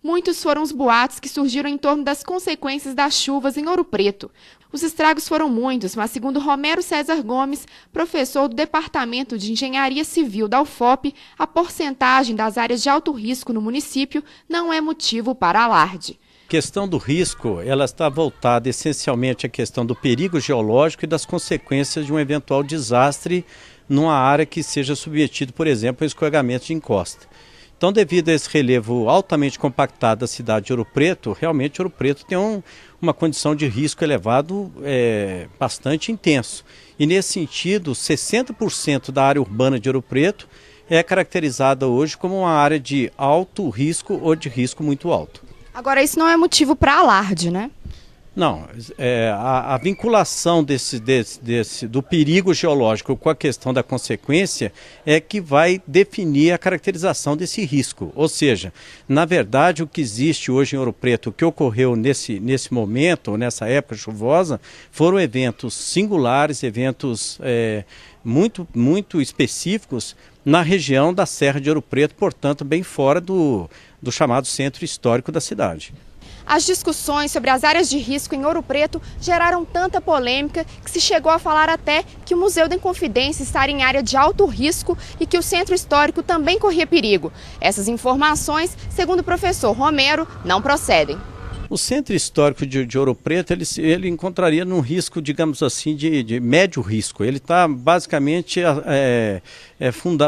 Muitos foram os boatos que surgiram em torno das consequências das chuvas em Ouro Preto. Os estragos foram muitos, mas segundo Romero César Gomes, professor do Departamento de Engenharia Civil da UFOP, a porcentagem das áreas de alto risco no município não é motivo para alarde. A questão do risco, ela está voltada essencialmente à questão do perigo geológico e das consequências de um eventual desastre numa área que seja submetido, por exemplo, a escorregamento de encosta. Então, devido a esse relevo altamente compactado da cidade de Ouro Preto, realmente Ouro Preto tem uma condição de risco elevado bastante intenso. E nesse sentido, 60% da área urbana de Ouro Preto é caracterizada hoje como uma área de alto risco ou de risco muito alto. Agora, isso não é motivo para alarde, né? Não, a vinculação do perigo geológico com a questão da consequência é que vai definir a caracterização desse risco. Ou seja, na verdade, o que existe hoje em Ouro Preto, o que ocorreu nesse momento, nessa época chuvosa, foram eventos singulares, eventos muito específicos na região da Serra de Ouro Preto, portanto, bem fora do chamado centro histórico da cidade. As discussões sobre as áreas de risco em Ouro Preto geraram tanta polêmica que se chegou a falar até que o Museu da Inconfidência estaria em área de alto risco e que o centro histórico também corria perigo. Essas informações, segundo o professor Romero, não procedem. O centro histórico de Ouro Preto, ele encontraria num risco, digamos assim, de médio risco. Ele está basicamente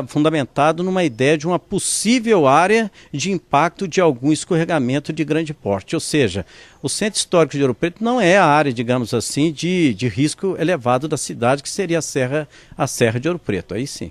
fundamentado numa ideia de uma possível área de impacto de algum escorregamento de grande porte. Ou seja, o centro histórico de Ouro Preto não é a área, digamos assim, de risco elevado da cidade, que seria a Serra de Ouro Preto. Aí sim.